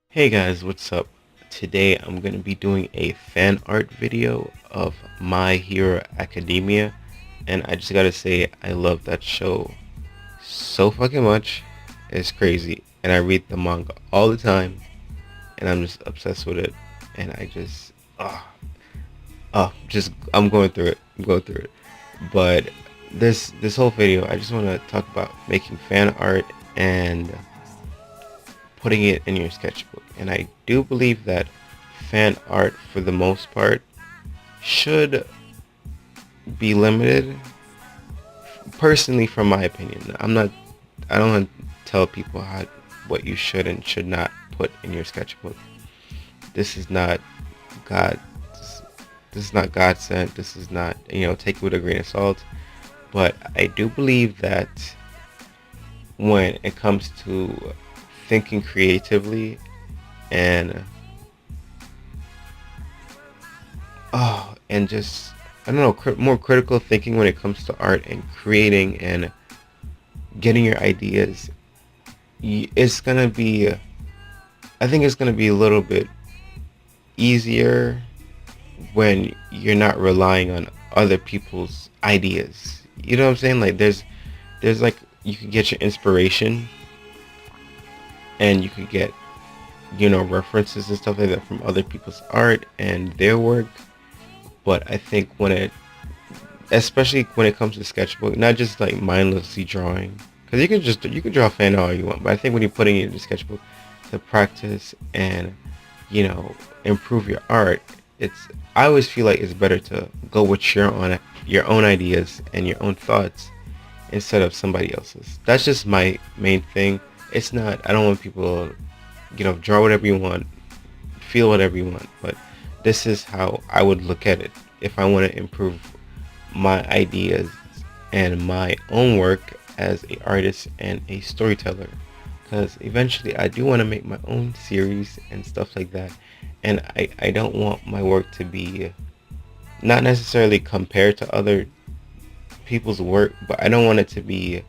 Hey guys, what's up? Today I'm going to be doing a fan art video of My Hero Academia, and I just gotta say I love that show so fucking much. It's crazy, and I read the manga all the time, and I'm just obsessed with it, and I just, I'm going through it. I'm going through it. But this whole video, I just want to talk about making fan art and putting it in your sketchbook. And I do believe that fan art, for the most part, should be limited. Personally, from my opinion, I don't want to tell people what you should and should not put in your sketchbook. This is not God. This is not God sent. This is not, take it with a grain of salt. But I do believe that when it comes to thinking creatively and and just, I don't know, more critical thinking when it comes to art and creating and getting your ideas, it's gonna be, I think it's gonna be a little bit easier when you're not relying on other people's ideas. You know what I'm saying? Like there's like, you can get your inspiration and you could get, references and stuff like that from other people's art and their work. But I think especially when it comes to sketchbook, not just like mindlessly drawing, because you can draw fan art all you want, but I think when you're putting it in the sketchbook to practice and improve your art, I always feel like it's better to go with your own ideas and your own thoughts instead of somebody else's. That's just my main thing. It's not, I don't want people, draw whatever you want, feel whatever you want, but this is how I would look at it if I want to improve my ideas and my own work as an artist and a storyteller, because eventually I do want to make my own series and stuff like that, and I don't want my work to be not necessarily compared to other people's work, but I don't want it to be,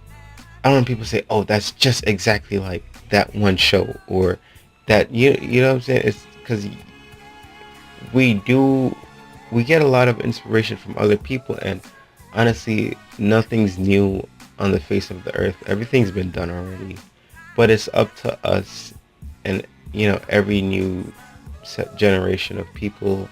I don't want people to say, oh, that's just exactly like that one show, or that, you know what I'm saying? It's because we do we get a lot of inspiration from other people, and honestly, nothing's new on the face of the earth. Everything's been done already, but it's up to us and every new generation of people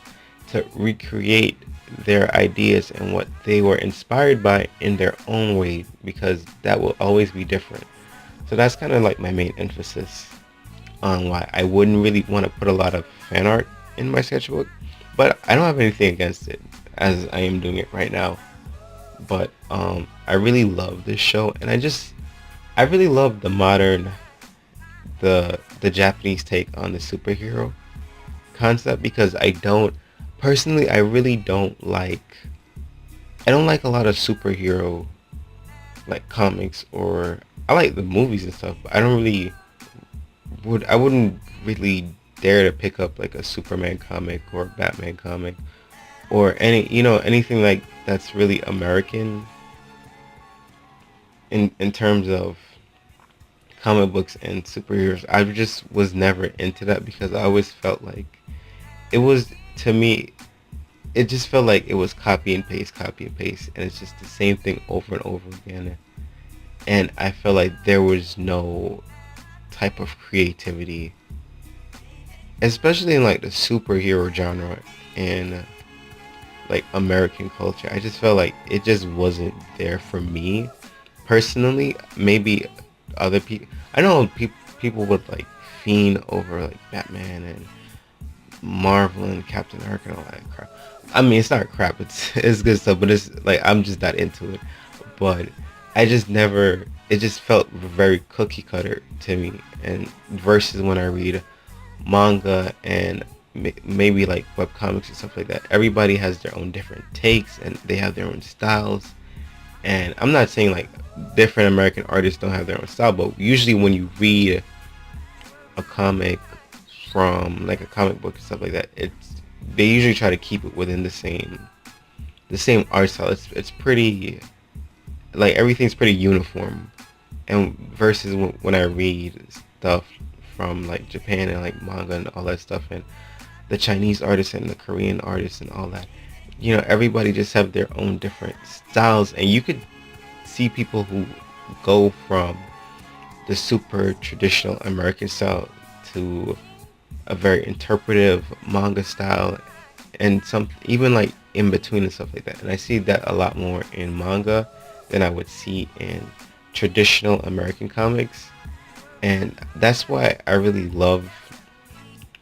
to recreate their ideas and what they were inspired by in their own way, because that will always be different. So that's kind of like my main emphasis on why I wouldn't really want to put a lot of fan art in my sketchbook. But I don't have anything against it, as I am doing it right now. But I really love this show, and I really love the Japanese take on the superhero concept, because I really I don't like a lot of superhero like comics, or I like the movies and stuff, but I wouldn't really dare to pick up like a Superman comic or a Batman comic, or anything like that's really American in terms of comic books and superheroes. I just was never into that, because I always felt like it was, to me, it just felt like it was copy and paste, and it's just the same thing over and over again. And I felt like there was no type of creativity, especially in like the superhero genre and like American culture. I just felt like it just wasn't there for me personally. Maybe other people, I know people would like fiend over like Batman and Marvel and Captain America and all that crap. I mean, it's not crap, it's good stuff, but it's like I'm just not into it. But I just never, it just felt very cookie cutter to me, and versus when I read manga and maybe like web comics and stuff like that, everybody has their own different takes and they have their own styles. And I'm not saying like different American artists don't have their own style, but usually when you read a comic from like a comic book and stuff like that, they usually try to keep it within the same art style. It's pretty, like everything's pretty uniform. And versus when I read stuff from like Japan and like manga and all that stuff, and the Chinese artists and the Korean artists and all that. Everybody just have their own different styles, and you could see people who go from the super traditional American style to a very interpretive manga style, and some even like in between and stuff like that. And I see that a lot more in manga than I would see in traditional American comics. And that's why I really love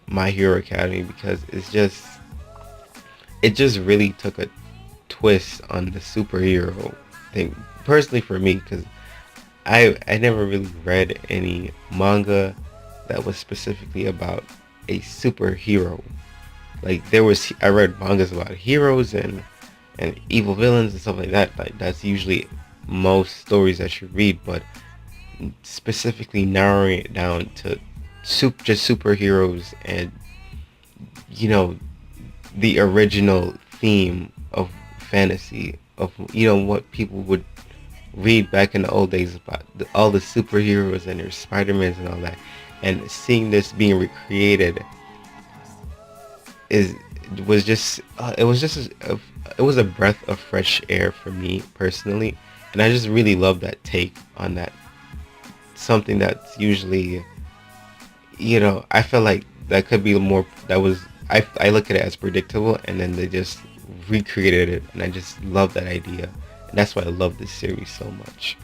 My Hero Academy, because it just really took a twist on the superhero thing. Personally for me, because I never really read any manga that was specifically about a superhero. Like I read mangas about heroes and evil villains and stuff like that. Like that's usually most stories that you read, but specifically narrowing it down to just superheroes and you know the original theme of fantasy of what people would read back in the old days about all the superheroes and their Spider-Mans and all that, and seeing this being recreated is was just it was just it was a breath of fresh air for me personally, and I just really love that take on that. Something that's usually, I feel like that could be more, that was, I look at it as predictable, and then they just recreated it, and I just love that idea, and that's why I love this series so much.